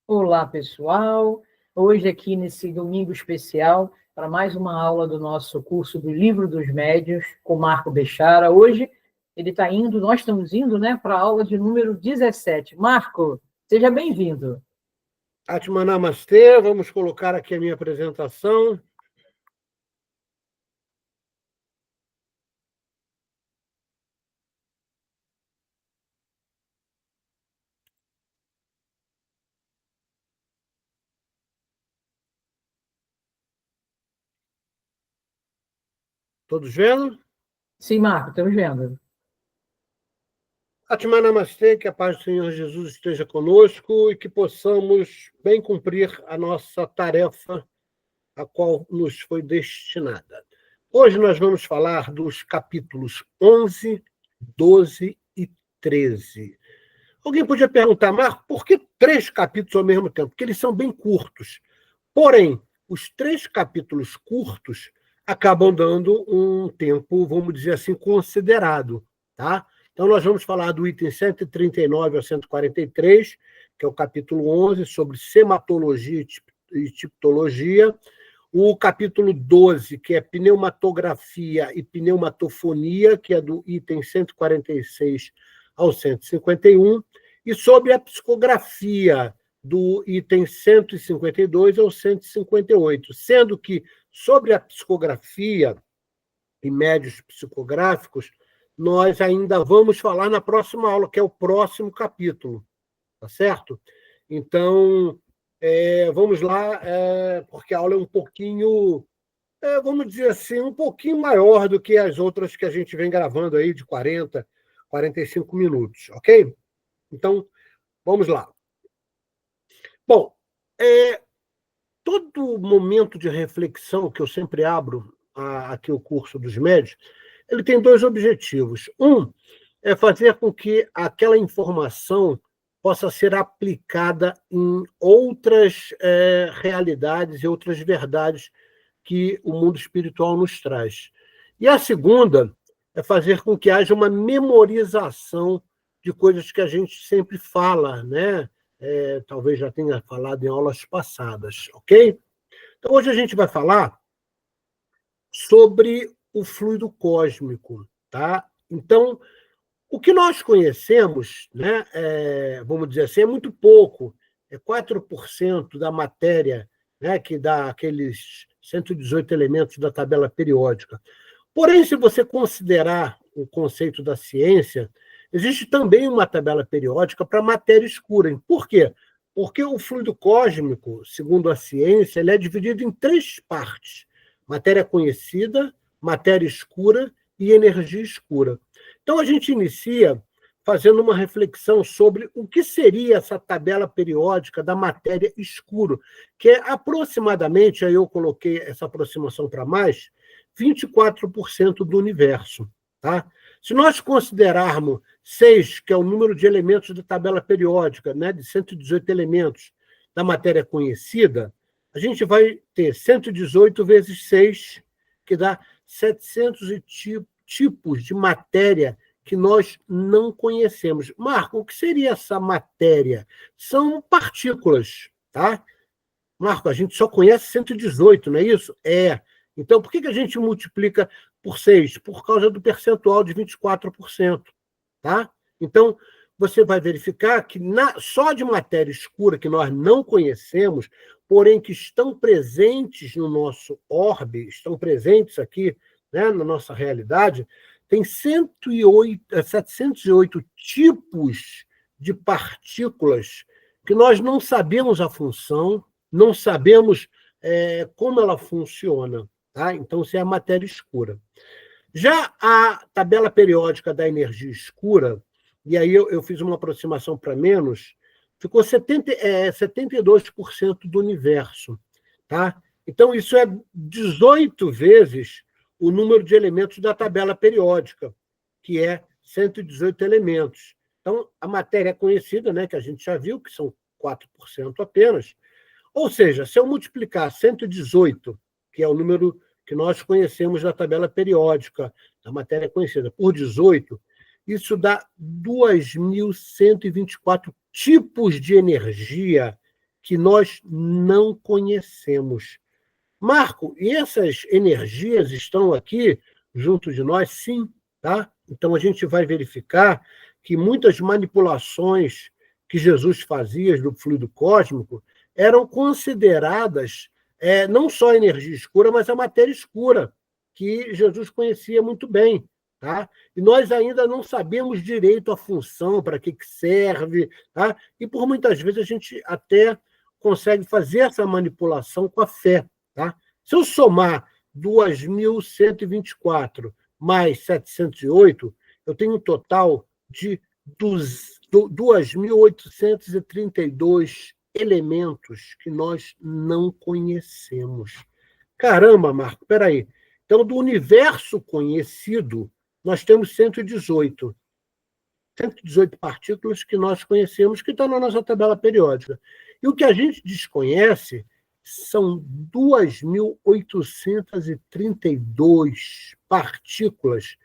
Olá, pessoal! Hoje aqui nesse domingo especial, para mais uma aula do nosso curso do Livro dos Médiuns, com Marco Bechara. Hoje ele está indo, nós estamos indo, né, para a aula de número 17. Marco, seja bem-vindo. Atman Namastê, vamos colocar aqui a minha apresentação. Todos vendo? Sim, Marco, estamos vendo. Atman Namastê, que a paz do Senhor Jesus esteja conosco e que possamos bem cumprir a nossa tarefa, a qual nos foi destinada. Hoje nós vamos falar dos capítulos 11, 12 e 13. Alguém podia perguntar, Marco, por que 3 capítulos ao mesmo tempo? Porque eles são bem curtos. Porém, os 3 capítulos curtos acabam dando um tempo, vamos dizer assim, considerado, tá? Então, nós vamos falar do item 139 ao 143, que é o capítulo 11, sobre sematologia e tipologia. O capítulo 12, que é pneumatografia e pneumatofonia, que é do item 146 ao 151, e sobre a psicografia, do item 152 ao 158, sendo que sobre a psicografia e médios psicográficos, nós ainda vamos falar na próxima aula, que é o próximo capítulo, tá certo? Então, vamos lá, porque a aula é um pouquinho, vamos dizer assim, um pouquinho maior do que as outras que a gente vem gravando aí, de 40, 45 minutos, ok? Então, vamos lá. Bom, todo momento de reflexão que eu sempre abro aqui o curso dos médios, ele tem 2 objetivos. Um é fazer com que aquela informação possa ser aplicada em outras realidades e outras verdades que o mundo espiritual nos traz. E a segunda é fazer com que haja uma memorização de coisas que a gente sempre fala, né? Talvez já tenha falado em aulas passadas, ok? Então, hoje a gente vai falar sobre o fluido cósmico, tá? Então, o que nós conhecemos, né, vamos dizer assim, é muito pouco, é 4% da matéria, né, que dá aqueles 118 elementos da tabela periódica. Porém, se você considerar o conceito da ciência, existe também uma tabela periódica para matéria escura. Por quê? Porque o fluido cósmico, segundo a ciência, ele é dividido em 3 partes: matéria conhecida, matéria escura e energia escura. Então, a gente inicia fazendo uma reflexão sobre o que seria essa tabela periódica da matéria escura, que é aproximadamente, aí eu coloquei essa aproximação para mais, 24% do universo. Tá? Se nós considerarmos 6, que é o número de elementos da tabela periódica, né, de 118 elementos da matéria conhecida, a gente vai ter 118 vezes 6, que dá 700 tipos de matéria que nós não conhecemos. Marco, o que seria essa matéria? São partículas, tá? Marco, a gente só conhece 118, não é isso? Então, por que a gente multiplica por 6? Por causa do percentual de 24%. Tá? Então, você vai verificar que só de matéria escura que nós não conhecemos, porém que estão presentes no nosso orbe, estão presentes aqui, né, na nossa realidade, tem 708 tipos de partículas que nós não sabemos a função, não sabemos como ela funciona. Tá? Então, isso é a matéria escura. Já a tabela periódica da energia escura, e aí eu fiz uma aproximação para menos, ficou 72% do universo. Tá? Então, isso é 18 vezes o número de elementos da tabela periódica, que é 118 elementos. Então, a matéria conhecida, né, que a gente já viu, que são 4% apenas. Ou seja, se eu multiplicar 118, que é o número que nós conhecemos da tabela periódica, da matéria conhecida, por 18, isso dá 2.124 tipos de energia que nós não conhecemos. Marco, e essas energias estão aqui junto de nós? Sim, tá? Então a gente vai verificar que muitas manipulações que Jesus fazia do fluido cósmico eram consideradas não só a energia escura, mas a matéria escura, que Jesus conhecia muito bem. Tá? E nós ainda não sabemos direito a função, para que serve, tá? E por muitas vezes a gente até consegue fazer essa manipulação com a fé. Tá? Se eu somar 2.124 mais 708, eu tenho um total de 2.832 elementos que nós não conhecemos. Caramba, Marco, peraí. Então, do universo conhecido, nós temos 118 partículas que nós conhecemos, que estão na nossa tabela periódica. E o que a gente desconhece são 2.832 partículas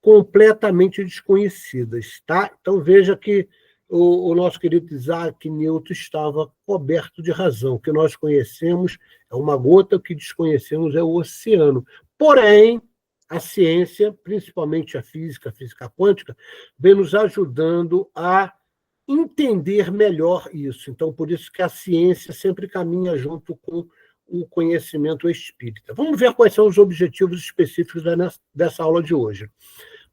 completamente desconhecidas. Tá? Então, veja que o nosso querido Isaac Newton estava coberto de razão. O que nós conhecemos é uma gota, o que desconhecemos é o oceano. Porém, a ciência, principalmente a física quântica, vem nos ajudando a entender melhor isso. Então, por isso que a ciência sempre caminha junto com o conhecimento espírita. Vamos ver quais são os objetivos específicos dessa aula de hoje.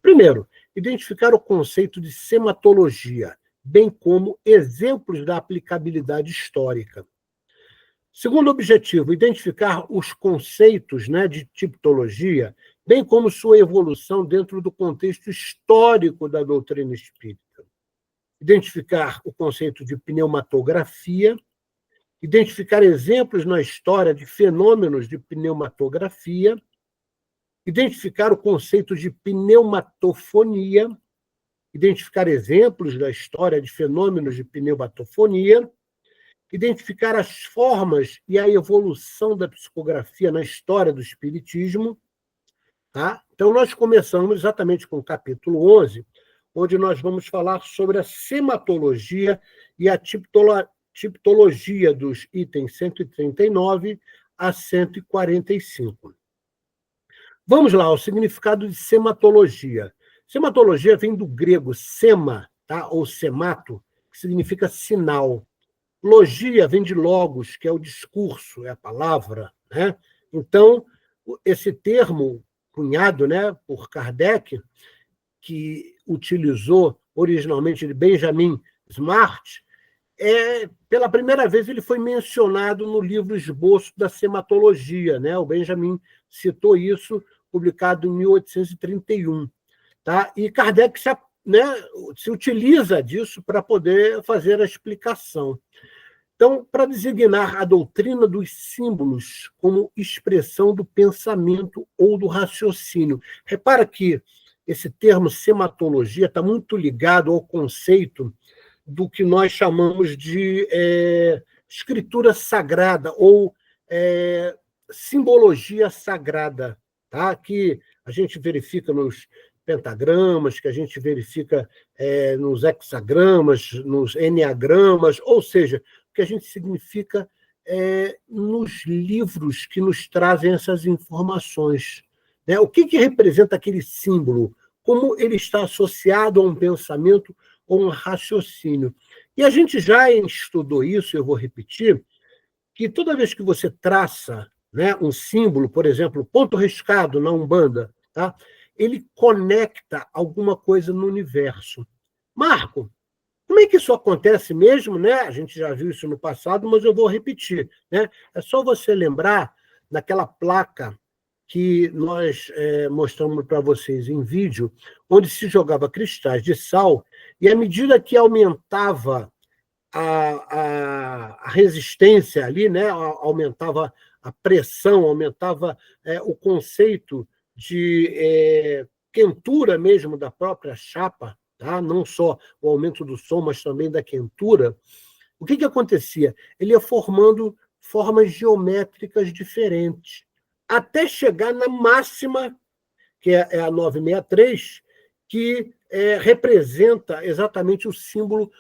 Primeiro, identificar o conceito de sematologia, bem como exemplos da aplicabilidade histórica. Segundo objetivo, identificar os conceitos de tipologia, bem como sua evolução dentro do contexto histórico da doutrina espírita. Identificar o conceito de pneumatografia, identificar exemplos na história de fenômenos de pneumatografia, identificar o conceito de pneumatofonia, identificar exemplos da história de fenômenos de pneumatofonia, identificar as formas e a evolução da psicografia na história do espiritismo. Tá? Então, nós começamos exatamente com o capítulo 11, onde nós vamos falar sobre a sematologia e a tipologia dos itens 139 a 145. Vamos lá, o significado de sematologia. Sematologia vem do grego sema, tá? Ou semato, que significa sinal. Logia vem de logos, que é o discurso, é a palavra. Né? Então, esse termo cunhado por Kardec, que utilizou originalmente de Benjamin Smart, pela primeira vez ele foi mencionado no livro Esboço da Sematologia. O Benjamin citou isso, publicado em 1831. Tá? E Kardec se utiliza disso para poder fazer a explicação. Então, para designar a doutrina dos símbolos como expressão do pensamento ou do raciocínio. Repara que esse termo sematologia está muito ligado ao conceito do que nós chamamos de escritura sagrada ou simbologia sagrada, tá? Que a gente verifica nos pentagramas, que a gente verifica nos hexagramas, nos enneagramas, ou seja, o que a gente significa nos livros que nos trazem essas informações. O que representa aquele símbolo? Como ele está associado a um pensamento ou um raciocínio? E a gente já estudou isso, eu vou repetir, que toda vez que você traça um símbolo, por exemplo, ponto riscado na Umbanda, tá? Ele conecta alguma coisa no universo. Marco, como é que isso acontece mesmo? A gente já viu isso no passado, mas eu vou repetir. É só você lembrar daquela placa que nós mostramos para vocês em vídeo, onde se jogava cristais de sal, e à medida que aumentava a resistência ali, aumentava a pressão, aumentava o conceito de quentura mesmo da própria chapa, tá? Não só o aumento do som, mas também da quentura. O que acontecia? Ele ia formando formas geométricas diferentes, até chegar na máxima, que é a 963, que representa exatamente o símbolo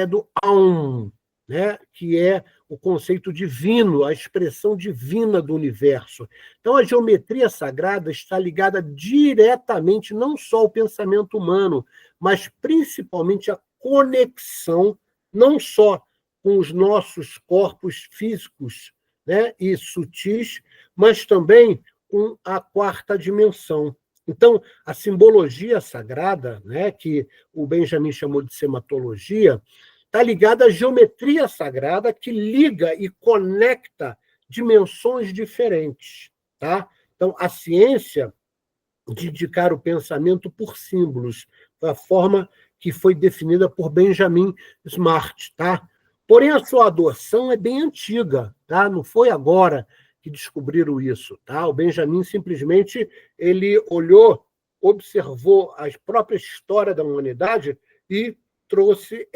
do Aum, né, que é o conceito divino, a expressão divina do universo. Então, a geometria sagrada está ligada diretamente não só ao pensamento humano, mas principalmente à conexão, não só com os nossos corpos físicos, né, e sutis, mas também com a quarta dimensão. Então, a simbologia sagrada, né, que o Benjamin chamou de sematologia, está ligada à geometria sagrada que liga e conecta dimensões diferentes. Tá? Então, a ciência de indicar o pensamento por símbolos foi a forma que foi definida por Benjamin Smart. Tá? Porém, a sua adoção é bem antiga, tá? Não foi agora que descobriram isso. Tá? O Benjamin simplesmente ele olhou, observou a própria história da humanidade e trouxe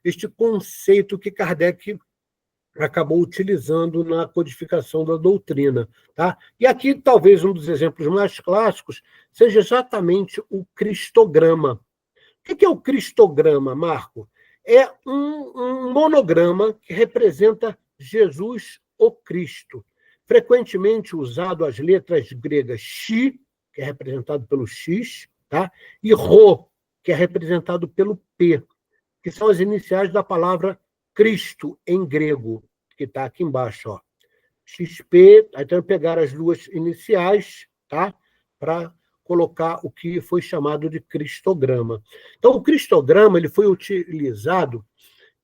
este conceito que Kardec acabou utilizando na codificação da doutrina. Tá? E aqui, talvez, um dos exemplos mais clássicos seja exatamente o cristograma. O que é o cristograma, Marco? É um monograma que representa Jesus, o Cristo, frequentemente usado as letras gregas Xi, que é representado pelo X, tá? E Rho, que é representado pelo P, que são as iniciais da palavra Cristo em grego, que está aqui embaixo. Ó. XP, aí então pegar as duas iniciais, tá? Para colocar o que foi chamado de cristograma. Então, o cristograma ele foi utilizado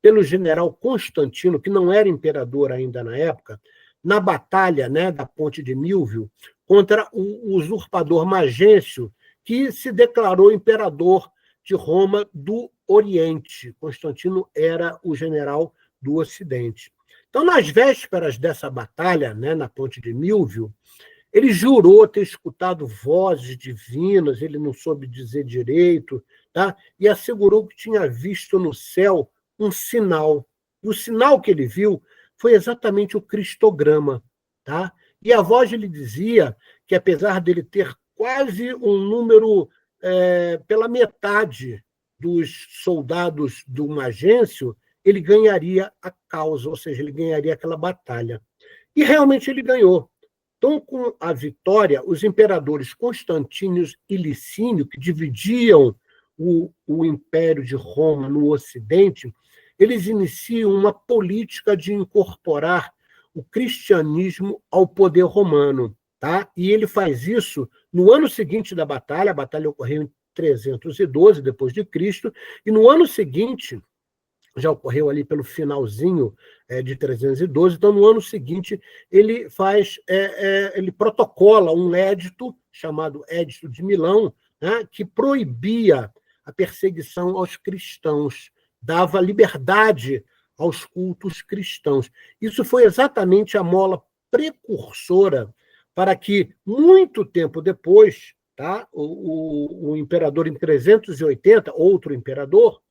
pelo general Constantino, que não era imperador ainda na época, na batalha, né, da Ponte de Milvio, contra o usurpador Magêncio, que se declarou imperador de Roma do Oriente. Constantino era o general do Ocidente. Então, nas vésperas dessa batalha, né, na Ponte de Milvio, ele jurou ter escutado vozes divinas, ele não soube dizer direito, tá? E assegurou que tinha visto no céu um sinal. E o sinal que ele viu foi exatamente o cristograma. Tá? E a voz lhe dizia que, apesar dele ter quase um número pela metade dos soldados do Magêncio, ele ganharia a causa, ou seja, ele ganharia aquela batalha. E realmente ele ganhou. Então, com a vitória, os imperadores Constantino e Licínio, que dividiam o Império de Roma no Ocidente, eles iniciam uma política de incorporar o cristianismo ao poder romano. Tá? E ele faz isso no ano seguinte da batalha, a batalha ocorreu em 312 depois de Cristo, e no ano seguinte, já ocorreu ali pelo finalzinho de 312, então no ano seguinte ele ele protocola um édito, chamado Édito de Milão, né, que proibia a perseguição aos cristãos, dava liberdade aos cultos cristãos. Isso foi exatamente a mola precursora para que, muito tempo depois, tá, o imperador em 380, outro imperador,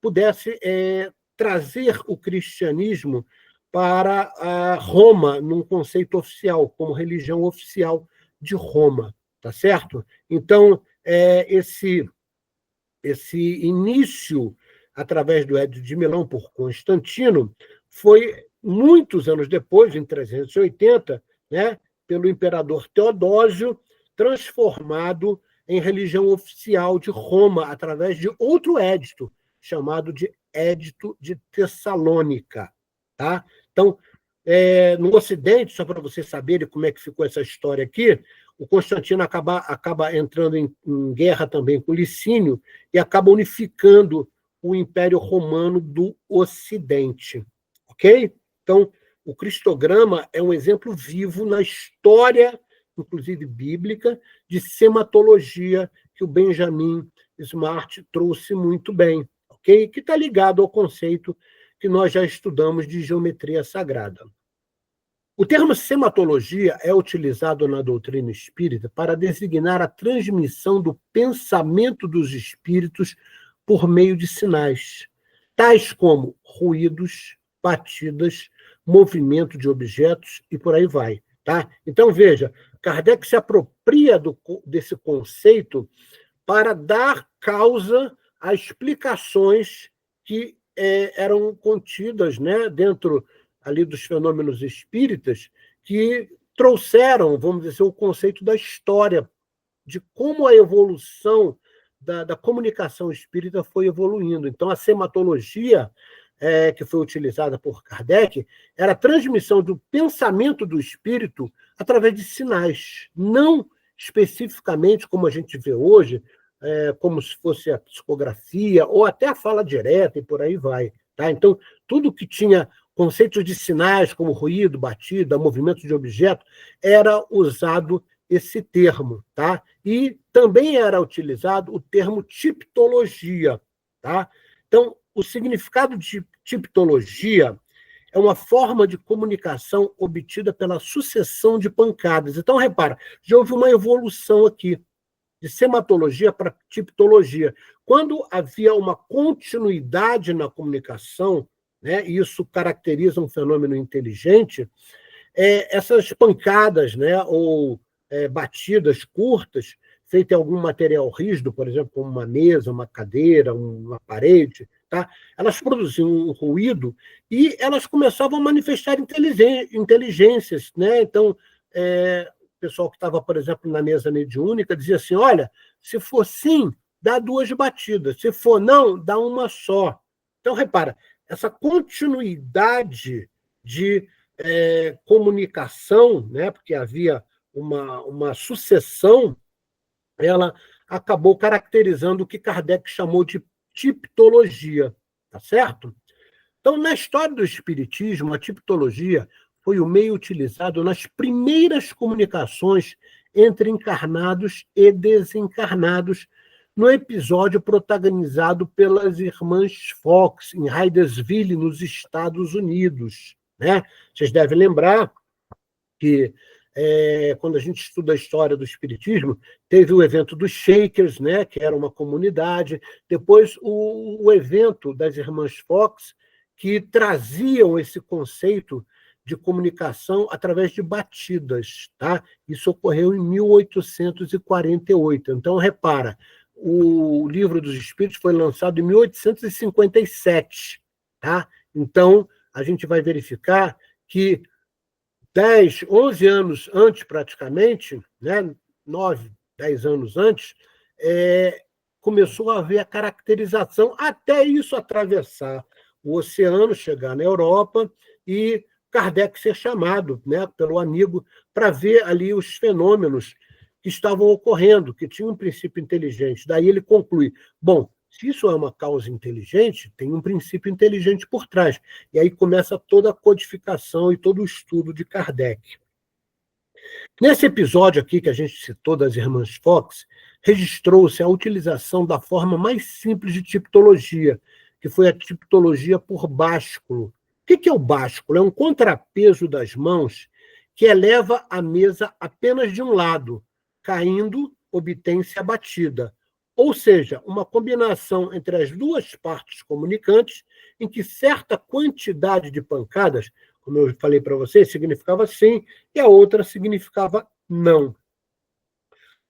pudesse trazer o cristianismo para Roma, num conceito oficial, como religião oficial de Roma, tá certo? Então, esse início, através do Édito de Milão por Constantino, foi muitos anos depois, em 380, né, pelo imperador Teodósio, transformado em religião oficial de Roma, através de outro édito, chamado de Édito de Tessalônica. Tá? Então, no Ocidente, só para vocês saberem como é que ficou essa história aqui, o Constantino acaba entrando em guerra também com Licínio e acaba unificando o Império Romano do Ocidente. Ok? Então, o cristograma é um exemplo vivo na história, inclusive bíblica, de sematologia que o Benjamin Smart trouxe muito bem, ok? Que está ligado ao conceito que nós já estudamos de geometria sagrada. O termo sematologia é utilizado na doutrina espírita para designar a transmissão do pensamento dos espíritos por meio de sinais, tais como ruídos, batidas, movimento de objetos e por aí vai. Tá? Então, veja, Kardec se apropria desse conceito para dar causa a explicações que eram contidas, né, dentro ali dos fenômenos espíritas, que trouxeram, vamos dizer, o conceito da história, de como a evolução da comunicação espírita foi evoluindo. Então, a sematologia, que foi utilizada por Kardec, era a transmissão do pensamento do espírito através de sinais, não especificamente, como a gente vê hoje, como se fosse a psicografia, ou até a fala direta, e por aí vai. Tá? Então, tudo que tinha conceitos de sinais, como ruído, batida, movimento de objeto, era usado esse termo. Tá? E também era utilizado o termo tiptologia. Tá? Então, o significado de tiptologia é uma forma de comunicação obtida pela sucessão de pancadas. Então, repara, já houve uma evolução aqui, de sematologia para tiptologia. Quando havia uma continuidade na comunicação, né, e isso caracteriza um fenômeno inteligente, essas pancadas, né, ou batidas curtas, feitas em algum material rígido, por exemplo, como uma mesa, uma cadeira, uma parede, tá? Elas produziam um ruído e elas começavam a manifestar inteligências. Né? Então, o pessoal que estava, por exemplo, na mesa mediúnica dizia assim, olha, se for sim, dá 2 batidas, se for não, dá uma só. Então, repara, essa continuidade de comunicação, né, porque havia uma sucessão, ela acabou caracterizando o que Kardec chamou de tiptologia, tá certo? Então, na história do Espiritismo, a tiptologia foi o meio utilizado nas primeiras comunicações entre encarnados e desencarnados, no episódio protagonizado pelas irmãs Fox, em Hydesville, nos Estados Unidos. Né? Vocês devem lembrar que, quando a gente estuda a história do Espiritismo, teve o evento dos Shakers, né, que era uma comunidade, depois o evento das irmãs Fox, que traziam esse conceito de comunicação através de batidas. Tá? Isso ocorreu em 1848. Então, repara, o Livro dos Espíritos foi lançado em 1857. Tá? Então, a gente vai verificar que 10, 11 anos antes, praticamente, né, 9, 10 anos antes, começou a haver a caracterização, até isso atravessar o oceano, chegar na Europa, e Kardec ser chamado, né, pelo amigo para ver ali os fenômenos que estavam ocorrendo, que tinham um princípio inteligente. Daí ele conclui, bom, se isso é uma causa inteligente, tem um princípio inteligente por trás. E aí começa toda a codificação e todo o estudo de Kardec. Nesse episódio aqui que a gente citou das irmãs Fox, registrou-se a utilização da forma mais simples de tiptologia, que foi a tiptologia por básculo. O que é o básculo? É um contrapeso das mãos que eleva a mesa apenas de um lado, caindo, obtém-se a batida. Ou seja, uma combinação entre as duas partes comunicantes, em que certa quantidade de pancadas, como eu falei para vocês, significava sim, e a outra significava não.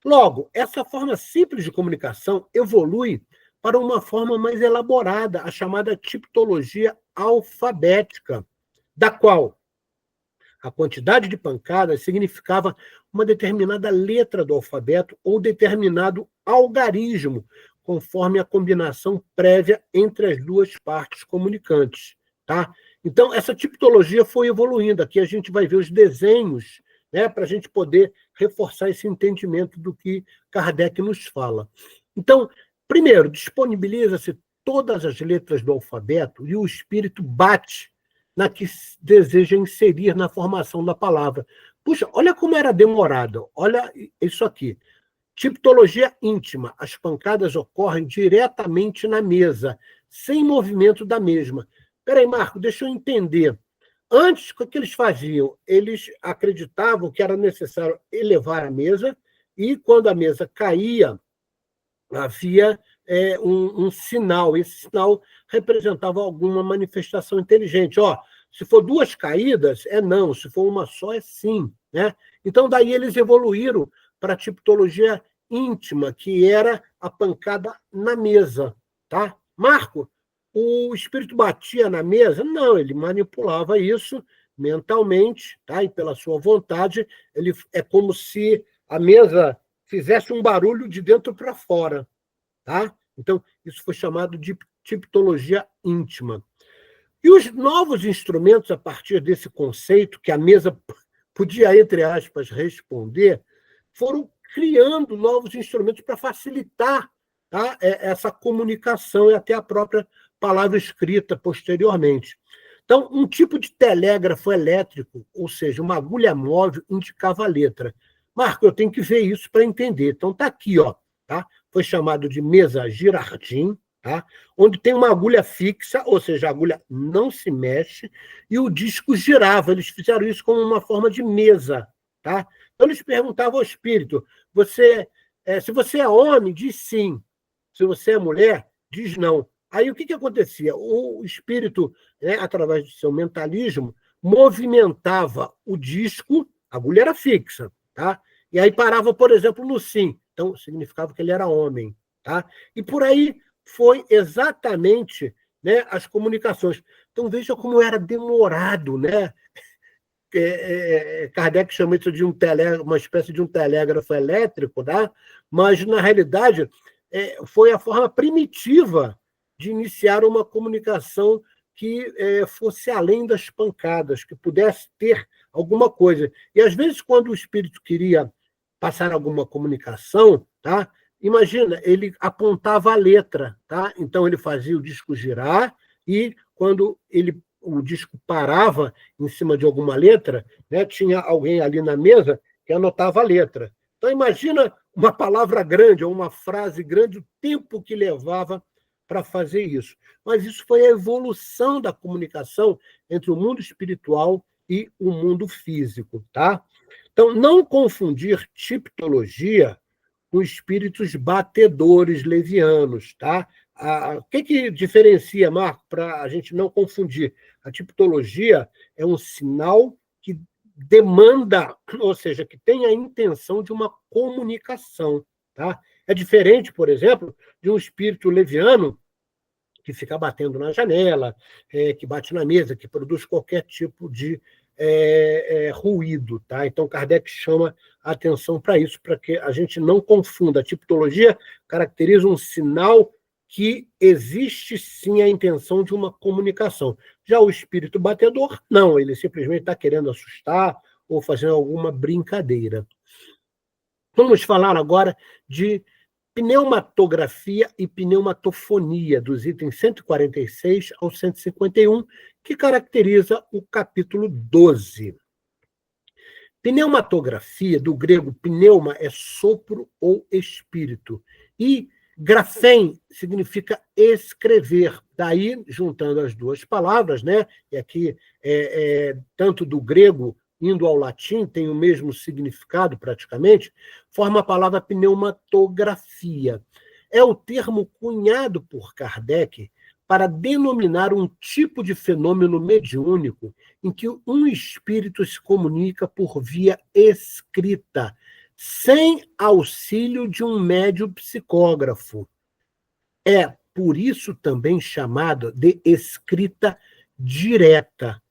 Logo, essa forma simples de comunicação evolui para uma forma mais elaborada, a chamada tiptologia alfabética, da qual a quantidade de pancadas significava uma determinada letra do alfabeto ou determinado algarismo, conforme a combinação prévia entre as duas partes comunicantes. Tá? Então, essa tiptologia foi evoluindo. Aqui a gente vai ver os desenhos, né, para a gente poder reforçar esse entendimento do que Kardec nos fala. Então, primeiro, disponibiliza-se todas as letras do alfabeto e o espírito bate na que deseja inserir na formação da palavra. Puxa, olha como era demorado. Olha isso aqui. Tiptologia íntima. As pancadas ocorrem diretamente na mesa, sem movimento da mesma. Espera aí, Marco, deixa eu entender. Antes, o que eles faziam? Eles acreditavam que era necessário elevar a mesa e, quando a mesa caía, havia um sinal. Esse sinal representava alguma manifestação inteligente. Ó, se for 2 caídas, é não. Se for uma só, é sim. Né? Então, daí eles evoluíram para a tiptologia íntima, que era a pancada na mesa. Tá? Marco, o espírito batia na mesa? Não, ele manipulava isso mentalmente, tá? E pela sua vontade, ele é como se a mesa fizesse um barulho de dentro para fora, tá? Então, isso foi chamado de tipologia íntima. E os novos instrumentos, a partir desse conceito, que a mesa podia, entre aspas, responder, foram criando novos instrumentos para facilitar, tá, essa comunicação e até a própria palavra escrita posteriormente. Então, um tipo de telégrafo elétrico, ou seja, uma agulha móvel, indicava a letra. Marco, eu tenho que ver isso para entender. Então, está aqui, ó, tá? Foi chamado de mesa Girardin, tá? Onde tem uma agulha fixa, ou seja, a agulha não se mexe, e o disco girava. Eles fizeram isso como uma forma de mesa. Tá? Então, eles perguntavam ao espírito, se você é homem, diz sim. Se você é mulher, diz não. Aí, o que acontecia? O espírito, né, através do seu mentalismo, movimentava o disco, a agulha era fixa, tá? E aí parava, por exemplo, no sim. Então, significava que ele era homem. Tá? E por aí foi exatamente, né, as comunicações. Então, veja como era demorado, né? Kardec chama isso de uma espécie de um telégrafo elétrico, tá? Mas, na realidade, foi a forma primitiva de iniciar uma comunicação que fosse além das pancadas, que pudesse ter alguma coisa. E, às vezes, quando o espírito queria passar alguma comunicação, tá? Imagina, ele apontava a letra, tá? Então ele fazia o disco girar e quando o disco parava em cima de alguma letra, né, tinha alguém ali na mesa que anotava a letra. Então imagina uma palavra grande ou uma frase grande, o tempo que levava para fazer isso. Mas isso foi a evolução da comunicação entre o mundo espiritual e o mundo físico, tá? Então, não confundir tipologia com espíritos batedores levianos, tá? O que diferencia, Marco, para a gente não confundir? A tipologia é um sinal que demanda, ou seja, que tem a intenção de uma comunicação, tá? É diferente, por exemplo, de um espírito leviano que fica batendo na janela, que bate na mesa, que produz qualquer tipo de ruído. Tá? Então, Kardec chama a atenção para isso, para que a gente não confunda. A tipologia caracteriza um sinal que existe, sim, a intenção de uma comunicação. Já o espírito batedor, não, ele simplesmente está querendo assustar ou fazendo alguma brincadeira. Vamos falar agora de pneumatografia e pneumatofonia, dos itens 146 ao 151, que caracteriza o capítulo 12. Pneumatografia, do grego pneuma, é sopro ou espírito. E grafém significa escrever. Daí, juntando as duas palavras, né? E aqui, tanto do grego indo ao latim, tem o mesmo significado praticamente, forma a palavra pneumatografia. É o termo cunhado por Kardec para denominar um tipo de fenômeno mediúnico em que um espírito se comunica por via escrita, sem auxílio de um médium psicógrafo. É por isso também chamado de escrita direta.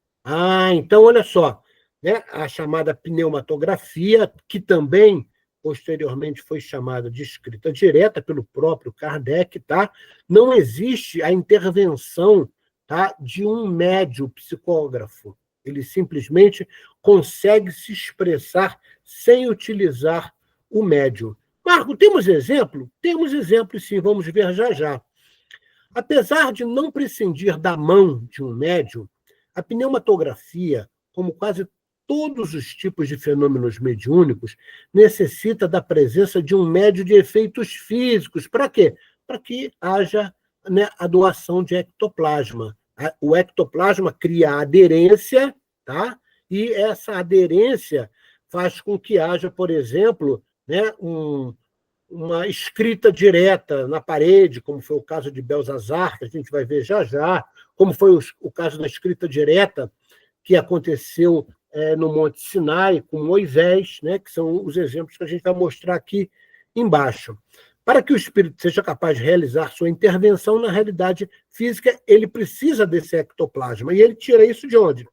Então, olha só, né? A chamada pneumatografia, que também posteriormente foi chamada de escrita direta pelo próprio Kardec, tá? Não existe a intervenção, tá, de um médium psicógrafo. Ele simplesmente consegue se expressar sem utilizar o médium. Marco, temos exemplo? Temos exemplo, sim, vamos ver já já. Apesar de não prescindir da mão de um médium, a pneumatografia, como quase todos os tipos de fenômenos mediúnicos, necessita da presença de um médium de efeitos físicos. Para quê? Para que haja, né, a doação de ectoplasma. O ectoplasma cria aderência, tá? E essa aderência faz com que haja, por exemplo, né, uma escrita direta na parede, como foi o caso de Belsazar, que a gente vai ver já já, como foi o caso da escrita direta que aconteceu no Monte Sinai, com Moisés, né, que são os exemplos que a gente vai mostrar aqui embaixo. Para que o espírito seja capaz de realizar sua intervenção na realidade física, ele precisa desse ectoplasma. E ele tira isso de onde?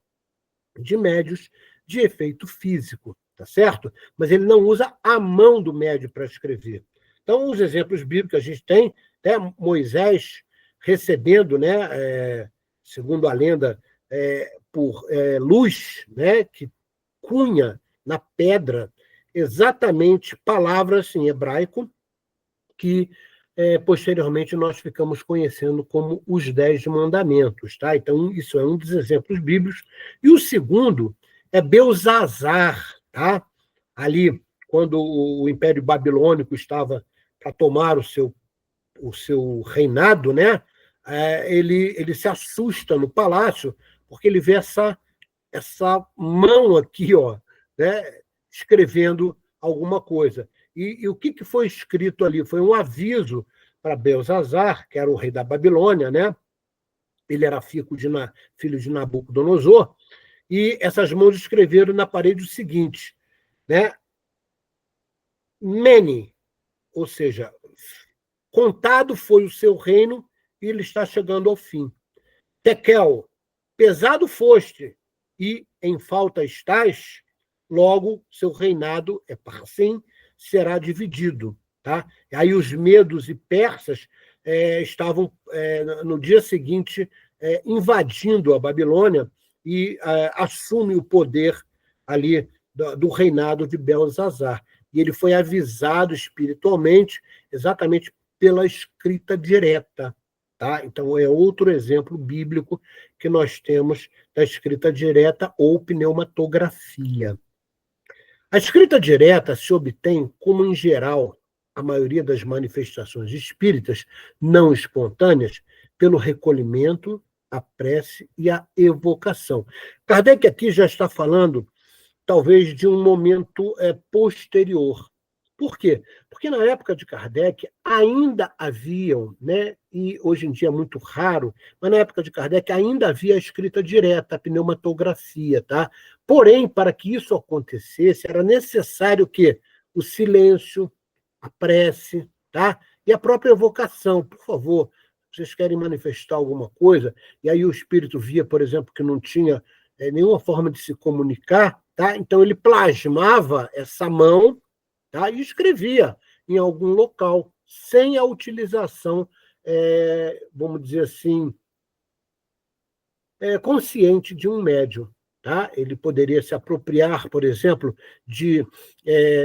De médios de efeito físico, tá certo? Mas ele não usa a mão do médio para escrever. Então, os exemplos bíblicos que a gente tem, até Moisés recebendo, né, segundo a lenda, por luz, né, que cunha na pedra exatamente palavras em hebraico que posteriormente nós ficamos conhecendo como os 10 mandamentos. Tá? Então, isso é um dos exemplos bíblicos. E o segundo é Belzazar, tá? Ali, quando o Império Babilônico estava para tomar o seu reinado, né? Ele se assusta no palácio, porque ele vê essa mão aqui, ó, né, escrevendo alguma coisa. E o que foi escrito ali? Foi um aviso para Belzazar, que era o rei da Babilônia, né? Ele era filho de Nabucodonosor, e essas mãos escreveram na parede o seguinte, né? Mene, ou seja, contado foi o seu reino e ele está chegando ao fim. Tekel, pesado foste e em falta estás, logo seu reinado é parsim, será dividido. Tá? Aí os medos e persas estavam, no dia seguinte, invadindo a Babilônia e assume o poder ali do reinado de Belzazar. E ele foi avisado espiritualmente exatamente pela escrita direta. Tá? Então, é outro exemplo bíblico que nós temos da escrita direta ou pneumatografia. A escrita direta se obtém, como em geral a maioria das manifestações espíritas não espontâneas, pelo recolhimento, a prece e a evocação. Kardec aqui já está falando, talvez, de um momento posterior. Por quê? Porque na época de Kardec ainda haviam, né, e hoje em dia é muito raro, mas na época de Kardec ainda havia a escrita direta, a pneumatografia, tá? Porém, para que isso acontecesse, era necessário que o silêncio, a prece, tá? E a própria evocação. Por favor, vocês querem manifestar alguma coisa? E aí o espírito via, por exemplo, que não tinha nenhuma forma de se comunicar, tá? Então ele plasmava essa mão, tá? E escrevia em algum local, sem a utilização, vamos dizer assim, consciente de um médium. Tá? Ele poderia se apropriar, por exemplo, de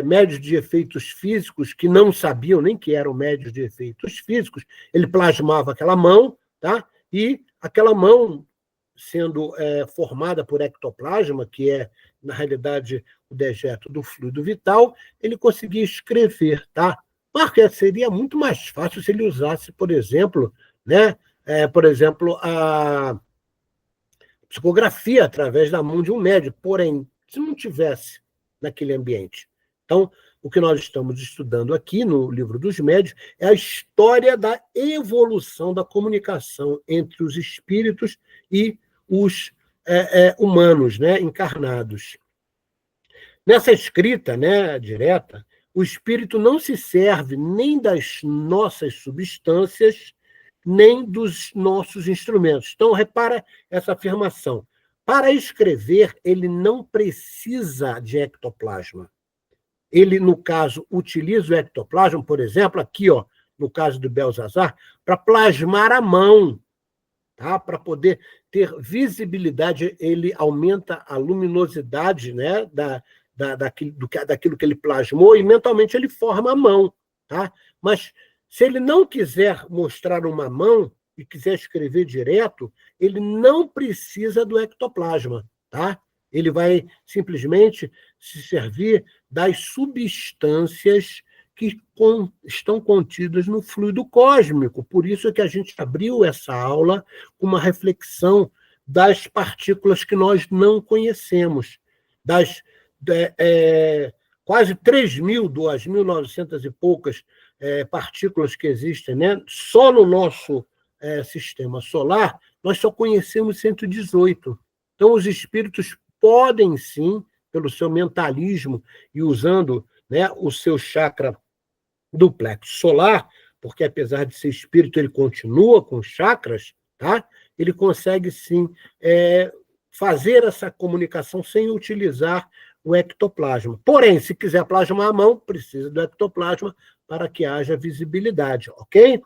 médios de efeitos físicos que não sabiam nem que eram médios de efeitos físicos. Ele plasmava aquela mão, tá? E aquela mão, sendo formada por ectoplasma, que é, na realidade, o dejeto do fluido vital, ele conseguia escrever. Tá? Mas seria muito mais fácil se ele usasse, por exemplo, né? A psicografia através da mão de um médico, porém, se não tivesse naquele ambiente. Então, o que nós estamos estudando aqui no Livro dos Médiuns é a história da evolução da comunicação entre os espíritos e os humanos, né, encarnados. Nessa escrita, né, direta, o espírito não se serve nem das nossas substâncias, nem dos nossos instrumentos. Então, repara essa afirmação. Para escrever, ele não precisa de ectoplasma. Ele, no caso, utiliza o ectoplasma, por exemplo, aqui, ó, no caso do Belzazar, para plasmar a mão, tá? Para poder ter visibilidade, ele aumenta a luminosidade, né, daquilo que ele plasmou e mentalmente ele forma a mão. Tá? Mas se ele não quiser mostrar uma mão e quiser escrever direto, ele não precisa do ectoplasma. Tá? Ele vai simplesmente se servir das substâncias que estão contidas no fluido cósmico. Por isso é que a gente abriu essa aula com uma reflexão das partículas que nós não conhecemos, das quase 3.000, 2.900 e poucas partículas que existem, né? Só no nosso sistema solar, nós só conhecemos 118. Então, os espíritos podem, sim, pelo seu mentalismo e usando, né, o seu chakra do plexo solar, porque apesar de ser espírito, ele continua com chakras, tá? Ele consegue sim fazer essa comunicação sem utilizar o ectoplasma. Porém, se quiser plasmar a mão, precisa do ectoplasma para que haja visibilidade, ok?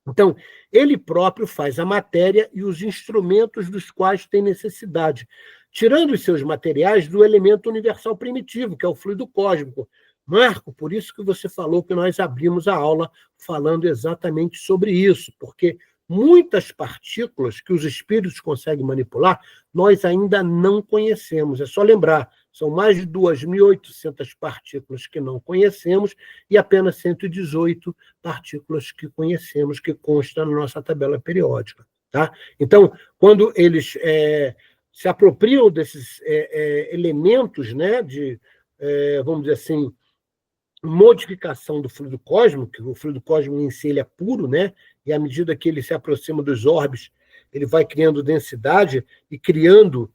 Então, ele próprio faz a matéria e os instrumentos dos quais tem necessidade, tirando os seus materiais do elemento universal primitivo, que é o fluido cósmico. Marco, por isso que você falou que nós abrimos a aula falando exatamente sobre isso, porque muitas partículas que os espíritos conseguem manipular, nós ainda não conhecemos. É só lembrar, são mais de 2.800 partículas que não conhecemos e apenas 118 partículas que conhecemos, que constam na nossa tabela periódica. Tá? Então, quando eles se apropriam desses elementos, né, de, vamos dizer assim, modificação do fluido cósmico, que o fluido cósmico em si ele é puro, né? E à medida que ele se aproxima dos orbes, ele vai criando densidade e criando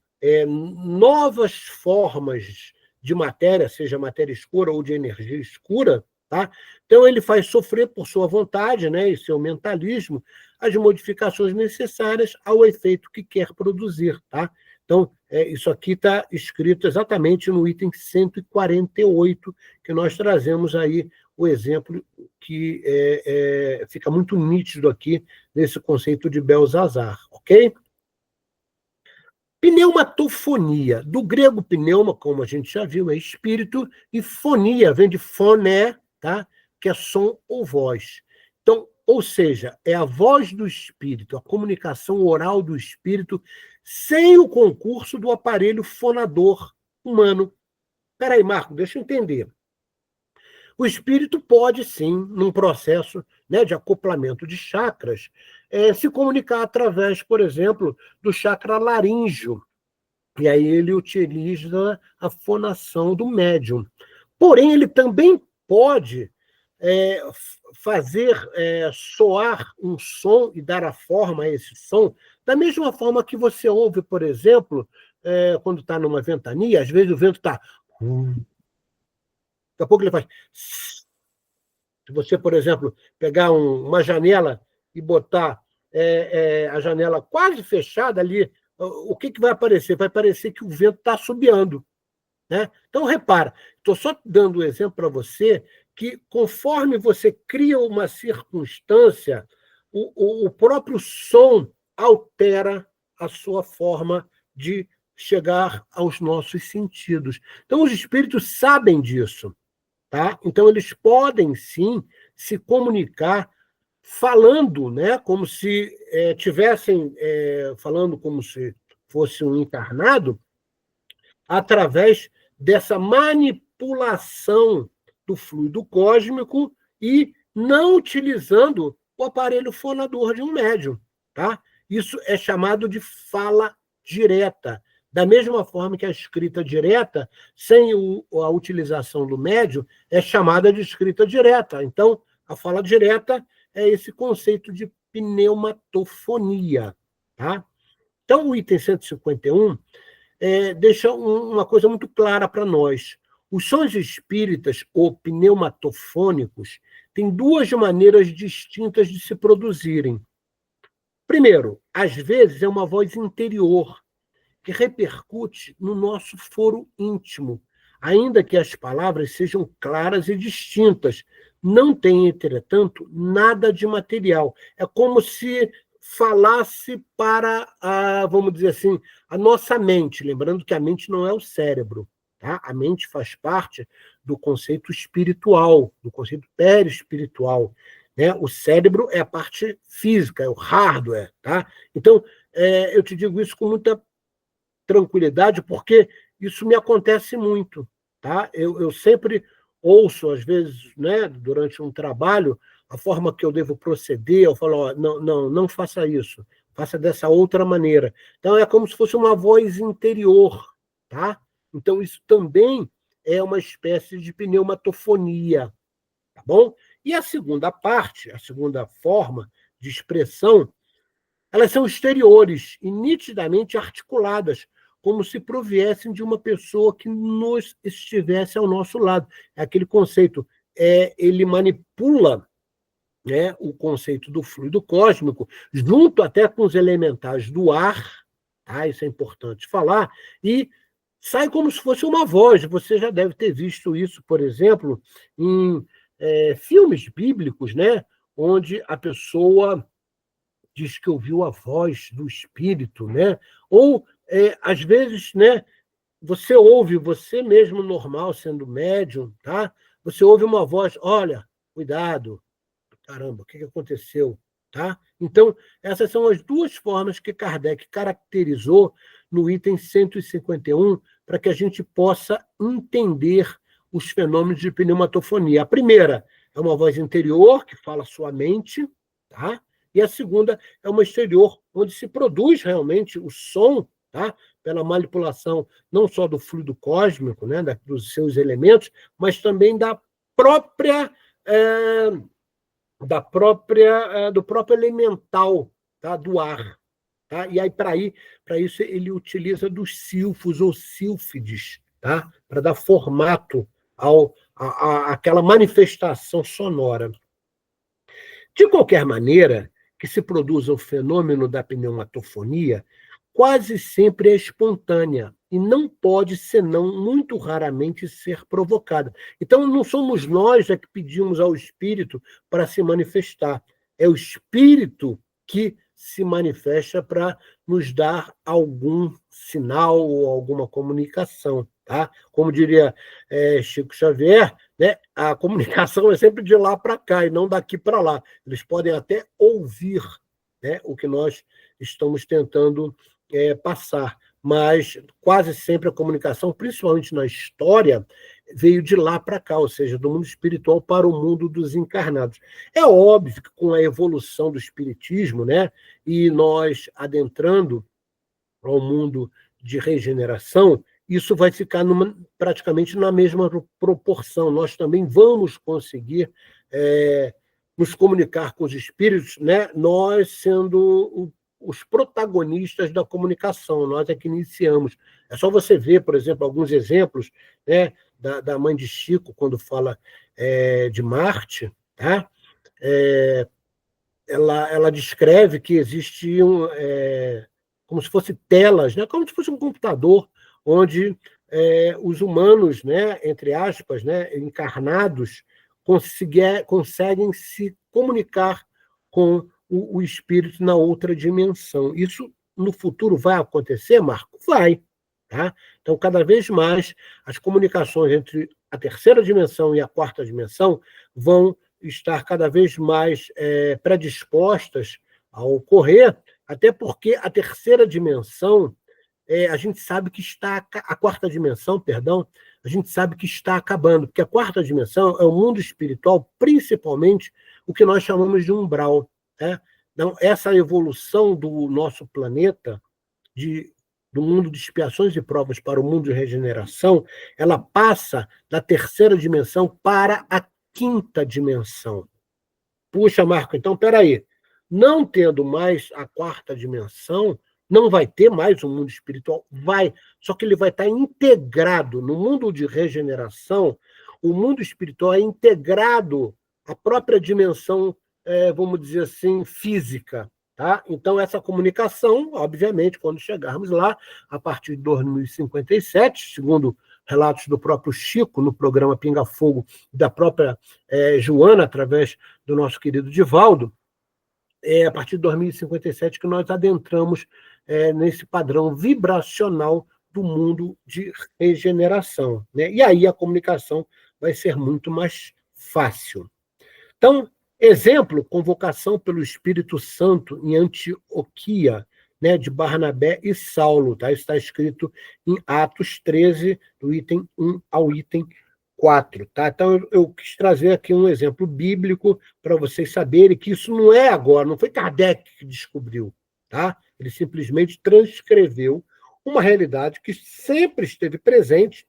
novas formas de matéria, seja matéria escura ou de energia escura, tá? Então ele faz sofrer por sua vontade, né, e seu mentalismo, as modificações necessárias ao efeito que quer produzir, tá? Então, isso aqui está escrito exatamente no item 148, que nós trazemos aí o exemplo que fica muito nítido aqui nesse conceito de Belsazar, ok? Pneumatofonia. Do grego pneuma, como a gente já viu, é espírito, e fonia vem de foné, tá? Que é som ou voz. Então, ou seja, é a voz do espírito, a comunicação oral do espírito, sem o concurso do aparelho fonador humano. Espera aí, Marco, deixa eu entender. O espírito pode, sim, num processo, né, de acoplamento de chakras, se comunicar através, por exemplo, do chakra laríngeo. E aí ele utiliza a fonação do médium. Porém, ele também pode fazer soar um som e dar a forma a esse som, da mesma forma que você ouve, por exemplo, quando está numa ventania, às vezes o vento está... Daqui a pouco ele faz... Se você, por exemplo, pegar uma janela e botar a janela quase fechada ali, o que vai aparecer? Vai parecer que o vento está assobiando. Né? Então, repara, estou só dando um exemplo para você que, conforme você cria uma circunstância, o próprio som altera a sua forma de chegar aos nossos sentidos. Então, os espíritos sabem disso. Tá? Então, eles podem, sim, se comunicar falando, né, como se tivessem falando como se fosse um encarnado, através dessa manipulação do fluido cósmico e não utilizando o aparelho fonador de um médium. Tá? Isso é chamado de fala direta. Da mesma forma que a escrita direta, sem a utilização do médium, é chamada de escrita direta. Então, a fala direta é esse conceito de pneumatofonia. Tá? Então, o item 151 deixa uma coisa muito clara para nós. Os sons espíritas ou pneumatofônicos têm duas maneiras distintas de se produzirem. Primeiro, às vezes é uma voz interior, que repercute no nosso foro íntimo, ainda que as palavras sejam claras e distintas. Não tem, entretanto, nada de material. É como se falasse para, vamos dizer assim, a nossa mente, lembrando que a mente não é o cérebro. Tá? A mente faz parte do conceito espiritual, do conceito perispiritual. Né? O cérebro é a parte física, é o hardware. Tá? Então, eu te digo isso com muita tranquilidade, porque isso me acontece muito. Tá? Eu sempre ouço, às vezes, né, durante um trabalho, a forma que eu devo proceder, eu falo, ó, não faça isso, faça dessa outra maneira. Então, é como se fosse uma voz interior. Tá? Então, isso também é uma espécie de pneumatofonia. Tá bom? E a segunda parte, a segunda forma de expressão, elas são exteriores e nitidamente articuladas, como se proviessem de uma pessoa que nos estivesse ao nosso lado. É aquele conceito ele manipula, né, o conceito do fluido cósmico, junto até com os elementais do ar, tá? Isso é importante falar, e sai como se fosse uma voz. Você já deve ter visto isso, por exemplo, em filmes bíblicos, né, onde a pessoa diz que ouviu a voz do Espírito, né? Ou, às vezes, né, você ouve, você mesmo normal, sendo médium, tá? Você ouve uma voz, olha, cuidado, caramba, o que aconteceu? Tá? Então, essas são as duas formas que Kardec caracterizou no item 151, para que a gente possa entender os fenômenos de pneumatofonia. A primeira é uma voz interior, que fala sua mente, tá? E a segunda é uma exterior, onde se produz realmente o som, tá? Pela manipulação não só do fluido cósmico, né, dos seus elementos, mas também da própria do próprio elemental, tá? Do ar. Tá? E aí, para isso, ele utiliza dos silfos ou sílfides, tá? Para dar formato àquela manifestação sonora. De qualquer maneira que se produza o fenômeno da pneumatofonia, quase sempre é espontânea e não pode, senão muito raramente, ser provocada. Então, não somos nós que pedimos ao Espírito para se manifestar. É o Espírito que se manifesta para nos dar algum sinal ou alguma comunicação. Tá? Como diria Chico Xavier, né, a comunicação é sempre de lá para cá e não daqui para lá. Eles podem até ouvir, né, o que nós estamos tentando passar, mas quase sempre a comunicação, principalmente na história, veio de lá para cá, ou seja, do mundo espiritual para o mundo dos encarnados. É óbvio que com a evolução do espiritismo, né, e nós adentrando ao mundo de regeneração, isso vai ficar praticamente na mesma proporção. Nós também vamos conseguir nos comunicar com os espíritos, né, nós sendo os protagonistas da comunicação, nós é que iniciamos. É só você ver, por exemplo, alguns exemplos, né, da mãe de Chico, quando fala de Marte, tá? Ela descreve que existiam como se fossem telas, né, como se fosse um computador, onde os humanos, né, entre aspas, né, encarnados, conseguem se comunicar com o espírito na outra dimensão. Isso no futuro vai acontecer, Marco? Vai. Tá? Então, cada vez mais, as comunicações entre a terceira dimensão e a quarta dimensão vão estar cada vez mais predispostas a ocorrer, até porque a terceira dimensão, a gente sabe que a quarta dimensão, perdão, a gente sabe que está acabando, porque a quarta dimensão é o mundo espiritual, principalmente o que nós chamamos de umbral. Né? Então, essa evolução do nosso planeta, do mundo de expiações e provas para o mundo de regeneração, ela passa da terceira dimensão para a quinta dimensão. Puxa, Marco, então, peraí. Não tendo mais a quarta dimensão, não vai ter mais um mundo espiritual? Vai, só que ele vai estar integrado. No mundo de regeneração, o mundo espiritual é integrado à própria dimensão, vamos dizer assim, física. Tá? Então, essa comunicação, obviamente, quando chegarmos lá, a partir de 2057, segundo relatos do próprio Chico, no programa Pinga Fogo, da própria Joana, através do nosso querido Divaldo, a partir de 2057 que nós adentramos nesse padrão vibracional do mundo de regeneração. Né? E aí a comunicação vai ser muito mais fácil. Então, exemplo, convocação pelo Espírito Santo em Antioquia, né, de Barnabé e Saulo. Tá? Isso está escrito em Atos 13, do item 1 ao item 4. Tá? Então, eu quis trazer aqui um exemplo bíblico para vocês saberem que isso não é agora, não foi Kardec que descobriu. Tá? Ele simplesmente transcreveu uma realidade que sempre esteve presente.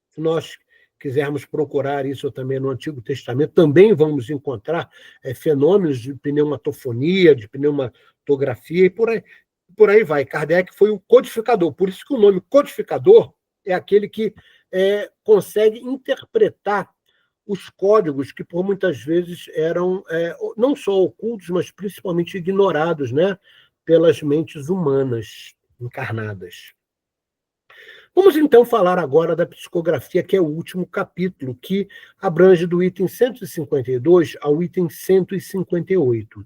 Se nós quisermos procurar isso também no Antigo Testamento, também vamos encontrar fenômenos de pneumatofonia, de pneumatografia, e por aí vai. Kardec foi o codificador, por isso que o nome codificador é aquele que consegue interpretar os códigos que, por muitas vezes, eram não só ocultos, mas principalmente ignorados, né, pelas mentes humanas encarnadas. Vamos, então, falar agora da psicografia, que é o último capítulo, que abrange do item 152 ao item 158.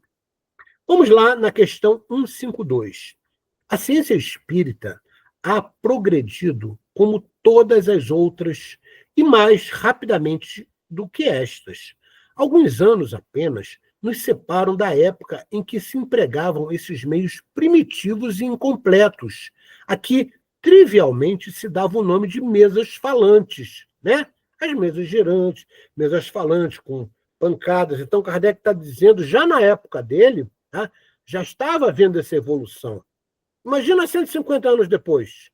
Vamos lá na questão 152. A ciência espírita ha progredido como todas as outras e mais rapidamente do que estas. Alguns anos apenas nos separam da época em que se empregavam esses meios primitivos e incompletos, a que trivialmente se dava o nome de mesas falantes, né? As mesas girantes, mesas falantes com pancadas. Então, Kardec está dizendo, já na época dele, tá? Já estava havendo essa evolução. Imagina 150 anos depois.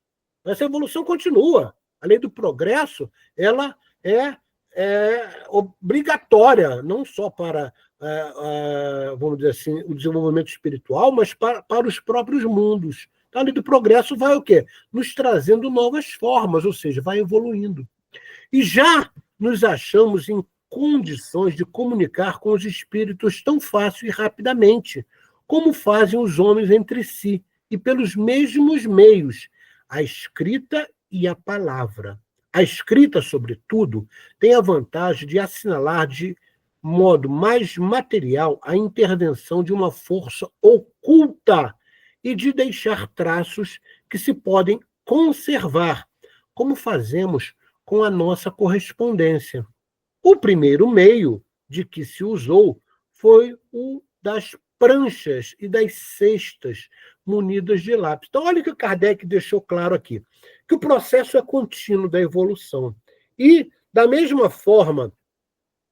Essa evolução continua. A lei do progresso, ela é obrigatória, não só para, vamos dizer assim, o desenvolvimento espiritual, mas para os próprios mundos. Então, a lei do progresso vai o quê? Nos trazendo novas formas, ou seja, vai evoluindo. E já nos achamos em condições de comunicar com os espíritos tão fácil e rapidamente, como fazem os homens entre si, e pelos mesmos meios, a escrita e a palavra. A escrita, sobretudo, tem a vantagem de assinalar de modo mais material a intervenção de uma força oculta e de deixar traços que se podem conservar, como fazemos com a nossa correspondência. O primeiro meio de que se usou foi o das pranchas e das cestas munidas de lápis. Então, olha o que o Kardec deixou claro aqui, que o processo é contínuo da evolução. E, da mesma forma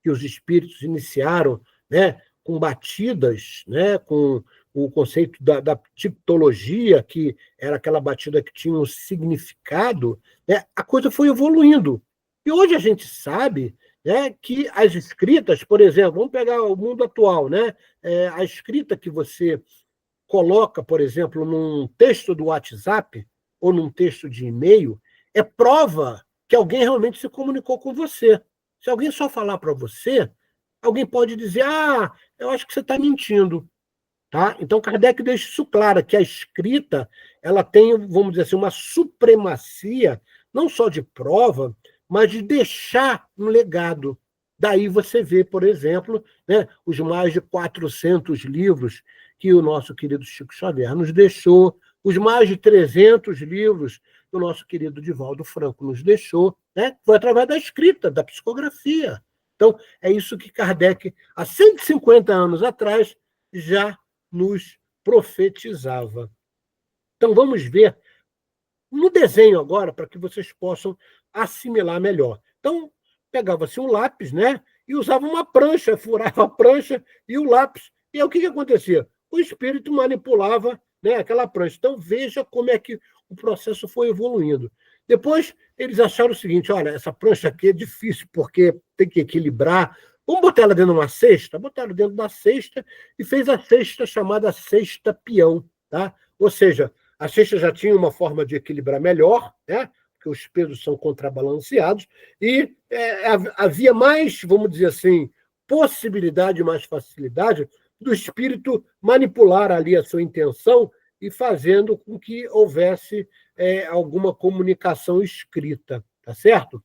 que os espíritos iniciaram, né, com batidas, né, com o conceito da tipologia, que era aquela batida que tinha um significado, né, a coisa foi evoluindo. E hoje a gente sabe, né, que as escritas, por exemplo, vamos pegar o mundo atual, né, a escrita que você coloca, por exemplo, num texto do WhatsApp ou num texto de e-mail, é prova que alguém realmente se comunicou com você. Se alguém só falar para você, alguém pode dizer, eu acho que você está mentindo. Tá? Então, Kardec deixa isso claro, que a escrita ela tem, vamos dizer assim, uma supremacia, não só de prova, mas de deixar um legado. Daí você vê, por exemplo, né, os mais de 400 livros que o nosso querido Chico Xavier nos deixou, os mais de 300 livros que o nosso querido Divaldo Franco nos deixou, né, foi através da escrita, da psicografia. Então, é isso que Kardec, há 150 anos atrás, já nos profetizava. Então, vamos ver no desenho agora, para que vocês possam assimilar melhor. Então, pegava-se um lápis, né, e usava uma prancha, furava a prancha e o lápis. E aí, o que acontecia? O espírito manipulava, né, aquela prancha. Então, veja como é que o processo foi evoluindo. Depois, eles acharam o seguinte, olha, essa prancha aqui é difícil, porque tem que equilibrar. Vamos botar ela dentro de uma cesta? Botaram dentro da cesta e fez a cesta chamada cesta peão. Tá? Ou seja, a cesta já tinha uma forma de equilibrar melhor, né? Porque os pesos são contrabalanceados, e havia mais, vamos dizer assim, possibilidade, mais facilidade do espírito manipular ali a sua intenção e fazendo com que houvesse alguma comunicação escrita, tá certo?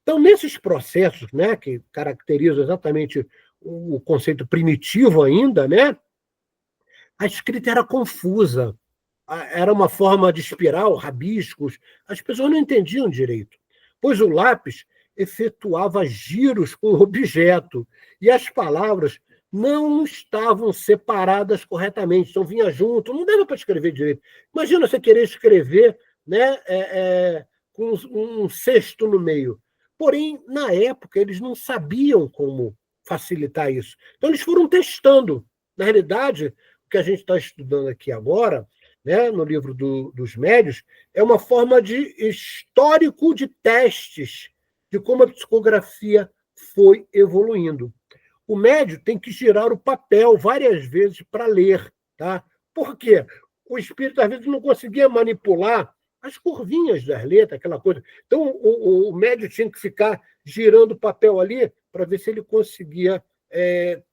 Então, nesses processos, né, que caracterizam exatamente o conceito primitivo ainda, né, a escrita era confusa, era uma forma de espiral, rabiscos, as pessoas não entendiam direito, pois o lápis efetuava giros com o objeto e as palavras não estavam separadas corretamente, então vinha junto, não dava para escrever direito. Imagina você querer escrever, né, com um cesto no meio. Porém, na época, eles não sabiam como facilitar isso. Então, eles foram testando. Na realidade, o que a gente está estudando aqui agora, né, no livro dos médios, é uma forma de histórico de testes de como a psicografia foi evoluindo. O médio tem que girar o papel várias vezes para ler. Tá? Por quê? O espírito, às vezes, não conseguia manipular as curvinhas das letras, aquela coisa. Então, o médio tinha que ficar girando o papel ali para ver se ele conseguia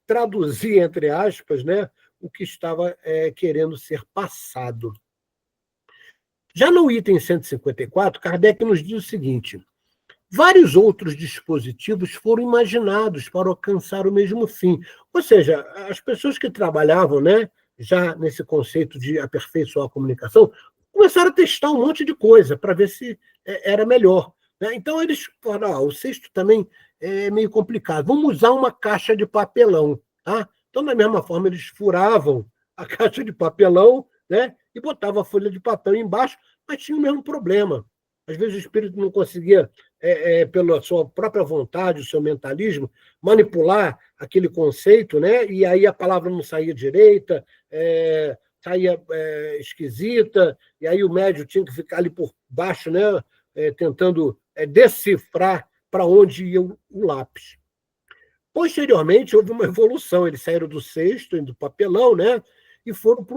traduzir, entre aspas, né, o que estava querendo ser passado. Já no item 154, Kardec nos diz o seguinte: vários outros dispositivos foram imaginados para alcançar o mesmo fim. Ou seja, as pessoas que trabalhavam, né, já nesse conceito de aperfeiçoar a comunicação, começaram a testar um monte de coisa para ver se era melhor. Né? Então, eles falaram, o sexto também é meio complicado. Vamos usar uma caixa de papelão. Tá? Então, da mesma forma, eles furavam a caixa de papelão, né, e botavam a folha de papel embaixo, mas tinha o mesmo problema. Às vezes o espírito não conseguia, pela sua própria vontade, o seu mentalismo, manipular aquele conceito, né? E aí a palavra não saía direita, saía esquisita, e aí o médium tinha que ficar ali por baixo, né? Tentando decifrar para onde ia o lápis. Posteriormente, houve uma evolução, eles saíram do cesto, do papelão, né? E foram para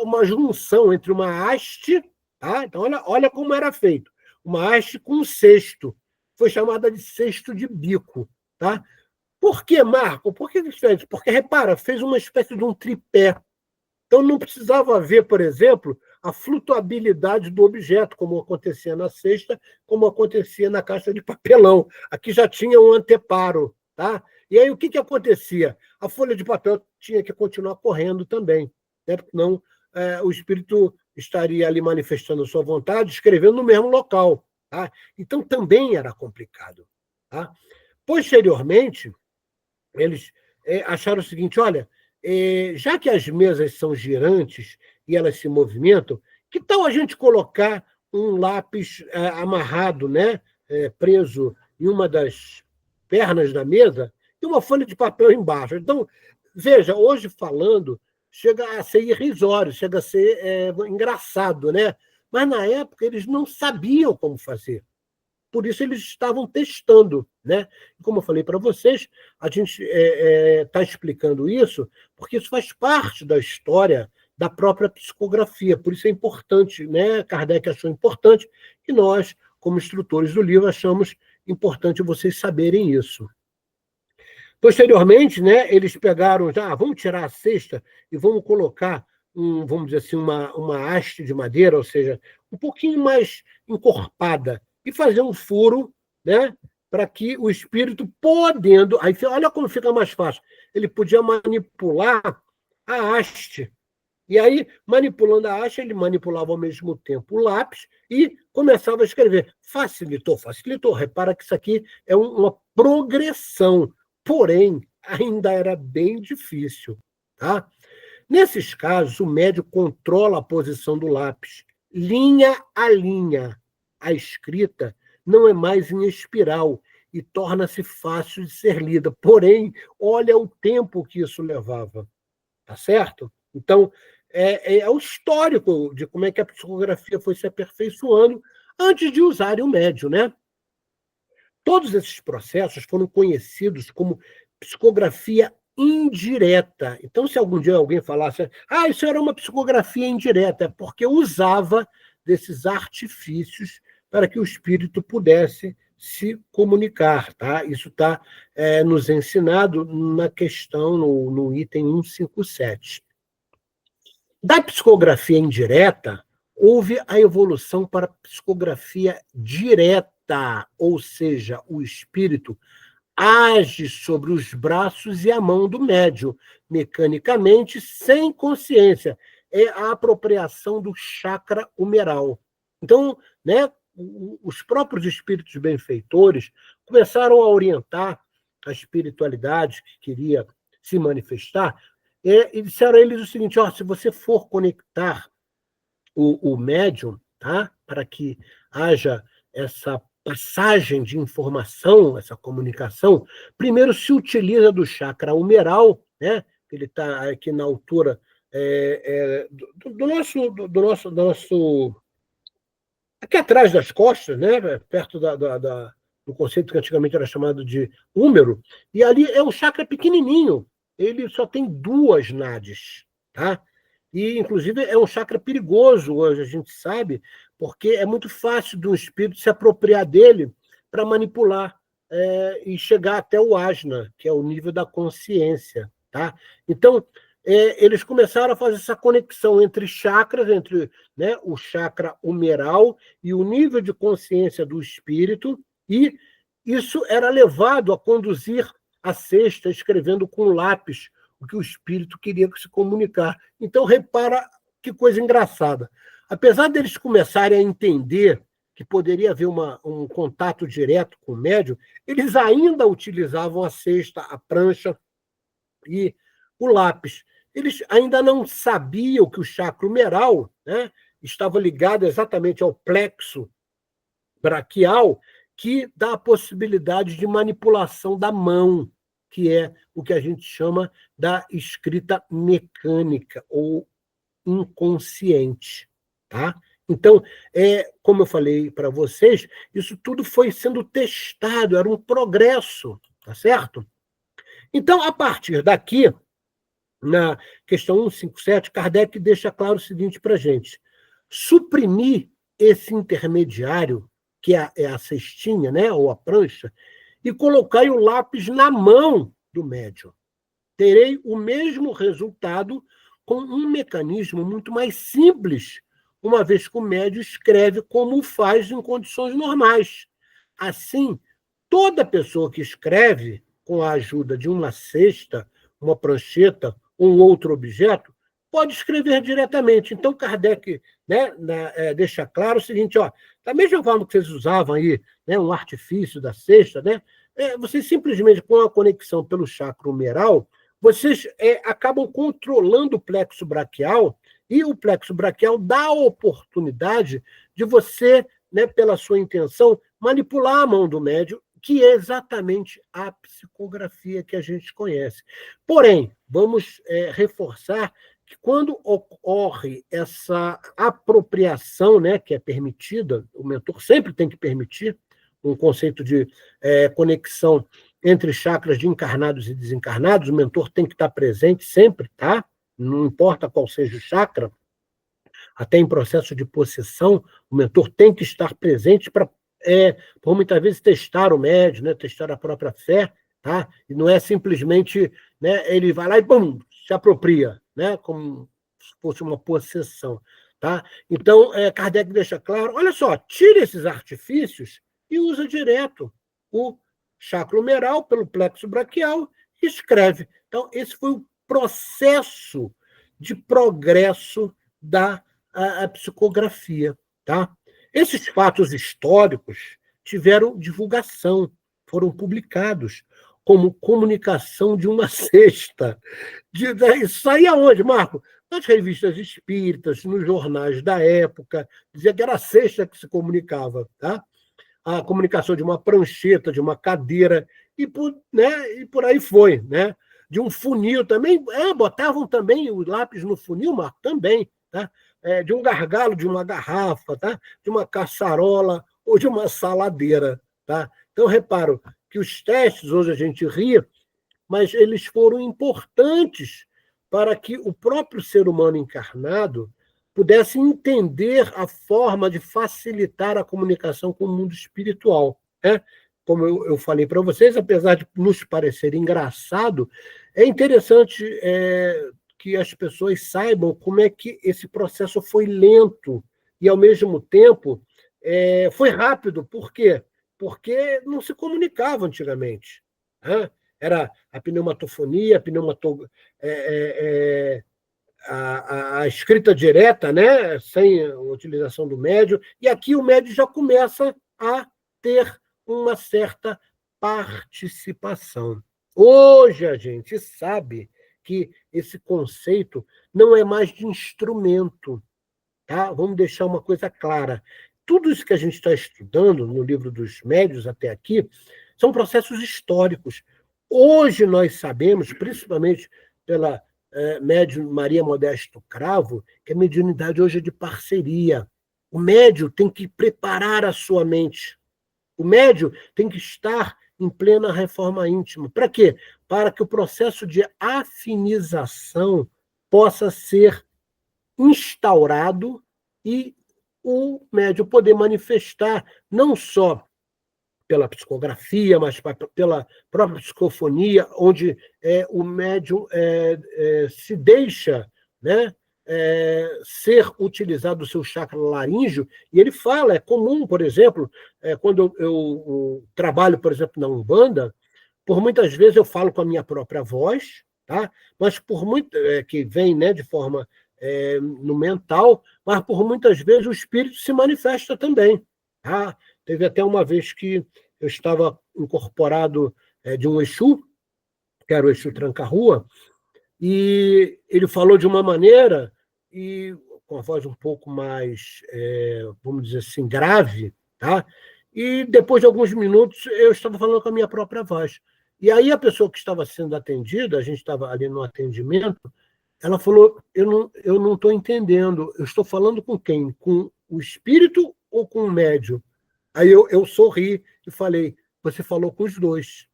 uma junção entre uma haste. Tá? Então, olha como era feito. Uma haste com um cesto. Foi chamada de cesto de bico. Tá? Por que, Marco? Por que isso fez? Porque, repara, fez uma espécie de um tripé. Então, não precisava haver, por exemplo, a flutuabilidade do objeto, como acontecia na cesta, como acontecia na caixa de papelão. Aqui já tinha um anteparo. Tá? E aí, o que acontecia? A folha de papel tinha que continuar correndo também. Né? Porque não, o espírito estaria ali manifestando sua vontade, escrevendo no mesmo local. Tá? Então, também era complicado. Tá? Posteriormente, eles acharam o seguinte, olha, já que as mesas são girantes e elas se movimentam, que tal a gente colocar um lápis amarrado, né, preso em uma das pernas da mesa e uma folha de papel embaixo? Então, veja, hoje falando, chega a ser irrisório, chega a ser engraçado, né? Mas, na época, eles não sabiam como fazer. Por isso, eles estavam testando. Né? Como eu falei para vocês, a gente está explicando isso porque isso faz parte da história da própria psicografia. Por isso é importante, né? Kardec achou importante e nós, como instrutores do livro, achamos importante vocês saberem isso. Posteriormente, né, eles pegaram, vamos tirar a cesta e vamos colocar, vamos dizer assim, uma haste de madeira, ou seja, um pouquinho mais encorpada, e fazer um furo, né, para que o espírito podendo... Aí, olha como fica mais fácil. Ele podia manipular a haste. E aí, manipulando a haste, ele manipulava ao mesmo tempo o lápis e começava a escrever. Facilitou. Repara que isso aqui é uma progressão. Porém, ainda era bem difícil. Tá? Nesses casos, o médium controla a posição do lápis, linha a linha. A escrita não é mais em espiral e torna-se fácil de ser lida. Porém, olha o tempo que isso levava. Tá certo? Então, é o histórico de como é que a psicografia foi se aperfeiçoando antes de usarem o médium, né? Todos esses processos foram conhecidos como psicografia indireta. Então, se algum dia alguém falasse, isso era uma psicografia indireta, é porque usava desses artifícios para que o espírito pudesse se comunicar. Tá? Isso está nos ensinado na questão, no item 157. Da psicografia indireta, houve a evolução para a psicografia direta, ou seja, o espírito age sobre os braços e a mão do médium, mecanicamente, sem consciência. É a apropriação do chakra humeral. Então, né, os próprios espíritos benfeitores começaram a orientar a espiritualidade que queria se manifestar, e disseram a eles o seguinte, se você for conectar o médium, tá, para que haja essa passagem de informação, essa comunicação, primeiro se utiliza do chakra humeral, né? Ele está aqui na altura do nosso aqui atrás das costas, né? Perto do conceito que antigamente era chamado de húmero, e ali é um chakra pequenininho, ele só tem 2 nadis, tá? E, inclusive, é um chakra perigoso hoje, a gente sabe, porque é muito fácil de um espírito se apropriar dele para manipular. e chegar até o asna, que é o nível da consciência. Tá? Então, eles começaram a fazer essa conexão entre chakras, entre, né, o chakra humeral e o nível de consciência do espírito, e isso era levado a conduzir a cesta escrevendo com lápis o que o espírito queria se comunicar. Então, repara que coisa engraçada. Apesar deles começarem a entender que poderia haver um contato direto com o médium, eles ainda utilizavam a cesta, a prancha e o lápis. Eles ainda não sabiam que o chakra humeral, né, estava ligado exatamente ao plexo braquial, que dá a possibilidade de manipulação da mão, que é o que a gente chama da escrita mecânica ou inconsciente. Tá? Então, como eu falei para vocês, isso tudo foi sendo testado, era um progresso, tá certo? Então, a partir daqui, na questão 157, Kardec deixa claro o seguinte para a gente: suprimir esse intermediário, que é a cestinha, né, ou a prancha, e colocar o lápis na mão do médium. Terei o mesmo resultado com um mecanismo muito mais simples, uma vez que o médium escreve como faz em condições normais. Assim, toda pessoa que escreve com a ajuda de uma cesta, uma prancheta ou um outro objeto, pode escrever diretamente. Então, Kardec, né, deixa claro o seguinte, ó, da mesma forma que vocês usavam aí, né, um artifício da cesta, né, vocês simplesmente, com a conexão pelo chakra humeral, vocês acabam controlando o plexo braquial, e o plexo braquial dá a oportunidade de você, né, pela sua intenção, manipular a mão do médium, que é exatamente a psicografia que a gente conhece. Porém, vamos reforçar que quando ocorre essa apropriação, né, que é permitida, o mentor sempre tem que permitir um conceito de conexão entre chakras de encarnados e desencarnados, o mentor tem que estar presente sempre, tá? Não importa qual seja o chakra, até em processo de possessão, o mentor tem que estar presente para, por muitas vezes, testar o médium, né? Testar a própria fé, tá? E não é simplesmente, né, ele vai lá e bum, se apropria, né? Como se fosse uma possessão, tá? Então, Kardec deixa claro, olha só, tira esses artifícios e usa direto o chakra humeral pelo plexo braquial e escreve. Então, esse foi o processo de progresso da a psicografia. Tá? Esses fatos históricos tiveram divulgação, foram publicados como comunicação de uma cesta. Isso saía onde, Marco? Nas revistas espíritas, nos jornais da época, dizia que era a cesta que se comunicava. Tá? A comunicação de uma prancheta, de uma cadeira, e por aí foi. Né? De um funil também, botavam também o lápis no funil, Marco, também. Tá? De um gargalo de uma garrafa, tá? De uma caçarola ou de uma saladeira. Tá? Então, reparo que os testes, hoje a gente ri, mas eles foram importantes para que o próprio ser humano encarnado pudesse entender a forma de facilitar a comunicação com o mundo espiritual. Né? Como eu falei para vocês, apesar de nos parecer engraçado, é interessante que as pessoas saibam como é que esse processo foi lento e, ao mesmo tempo, foi rápido. Por quê? Porque não se comunicava antigamente. Né? Era a pneumatofonia, a escrita direta, né? Sem a utilização do médium, e aqui o médium já começa a ter uma certa participação. Hoje a gente sabe que esse conceito não é mais de instrumento. Tá? Vamos deixar uma coisa clara. Tudo isso que a gente está estudando no livro dos médiuns até aqui são processos históricos. Hoje nós sabemos, principalmente pela médium Maria Modesto Cravo, que a mediunidade hoje é de parceria. O médium tem que preparar a sua mente. O médium tem que estar em plena reforma íntima. Para quê? Para que o processo de afinização possa ser instaurado e o médium poder manifestar não só pela psicografia, mas pela própria psicofonia, onde o médium se deixa, né, ser utilizado o seu chakra laríngeo, e ele fala, é comum, por exemplo, quando eu trabalho, por exemplo, na Umbanda, por muitas vezes eu falo com a minha própria voz, tá? Mas por muito que vem, né, de forma no mental, mas por muitas vezes o espírito se manifesta também. Tá? Teve até uma vez que eu estava incorporado de um Exu, que era o Exu Tranca-Rua, e ele falou de uma maneira, e com a voz um pouco mais, vamos dizer assim, grave, tá? E depois de alguns minutos eu estava falando com a minha própria voz. E aí a pessoa que estava sendo atendida, a gente estava ali no atendimento, ela falou, eu não estou entendendo, eu estou falando com quem? Com o espírito ou com o médium? Aí eu sorri e falei, você falou com os dois.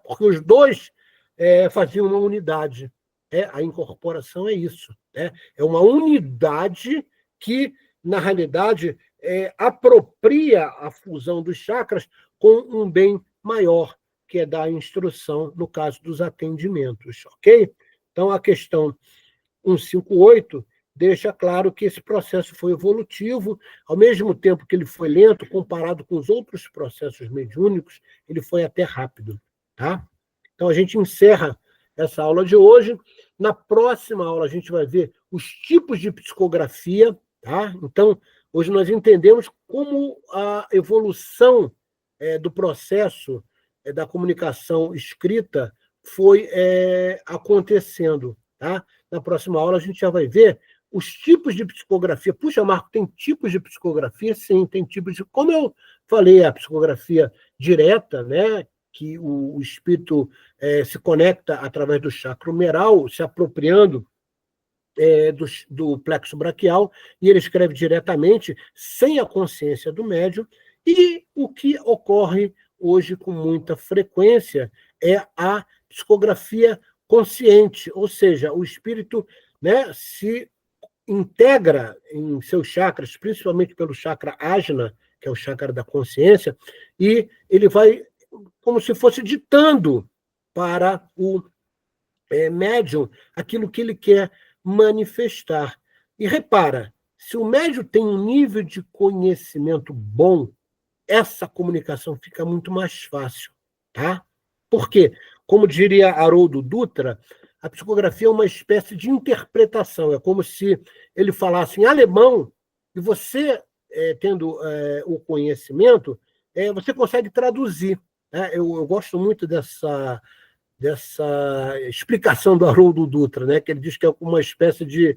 Porque os dois faziam uma unidade. A incorporação é isso. É uma unidade que, na realidade, apropria a fusão dos chakras com um bem maior, que é dar instrução, no caso dos atendimentos. Ok? Então, a questão 158 deixa claro que esse processo foi evolutivo, ao mesmo tempo que ele foi lento, comparado com os outros processos mediúnicos, ele foi até rápido. Tá? Então, a gente encerra essa aula de hoje. Na próxima aula, a gente vai ver os tipos de psicografia. Tá? Então, hoje nós entendemos como a evolução do processo da comunicação escrita foi acontecendo. Tá? Na próxima aula, a gente já vai ver os tipos de psicografia. Puxa, Marco, tem tipos de psicografia? Sim, tem tipos de... Como eu falei, a psicografia direta, né, que o espírito se conecta através do chakra humeral, se apropriando do plexo braquial, e ele escreve diretamente, sem a consciência do médium, e o que ocorre hoje com muita frequência é a psicografia consciente, ou seja, o espírito, né, se integra em seus chakras, principalmente pelo chakra ajna, que é o chakra da consciência, e ele vai como se fosse ditando para o médium aquilo que ele quer manifestar. E repara, se o médium tem um nível de conhecimento bom, essa comunicação fica muito mais fácil. Tá? Por quê? Como diria Haroldo Dutra, a psicografia é uma espécie de interpretação. É como se ele falasse em alemão e você, tendo o conhecimento, você consegue traduzir. Eu gosto muito dessa explicação do Haroldo Dutra, né? Que ele diz que é uma espécie de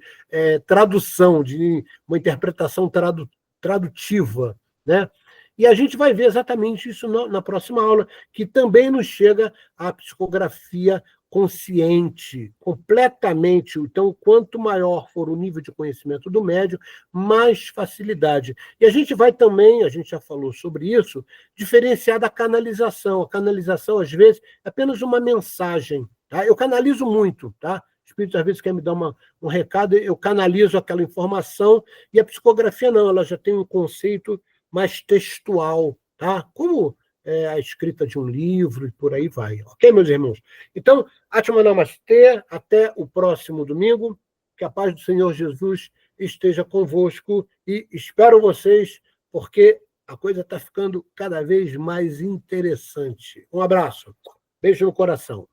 tradução, de uma interpretação tradutiva. Né? E a gente vai ver exatamente isso na próxima aula, que também nos chega a psicografia consciente, completamente. Então, quanto maior for o nível de conhecimento do médium, mais facilidade. E a gente vai também, a gente já falou sobre isso, diferenciar da canalização. A canalização, às vezes, é apenas uma mensagem. Tá? Eu canalizo muito, tá? O espírito, às vezes, quer me dar um recado, eu canalizo aquela informação, e a psicografia não, ela já tem um conceito mais textual, tá? Como a escrita de um livro e por aí vai. Ok, meus irmãos? Então, Atma Namastê, até o próximo domingo. Que a paz do Senhor Jesus esteja convosco e espero vocês, porque a coisa está ficando cada vez mais interessante. Um abraço. Beijo no coração.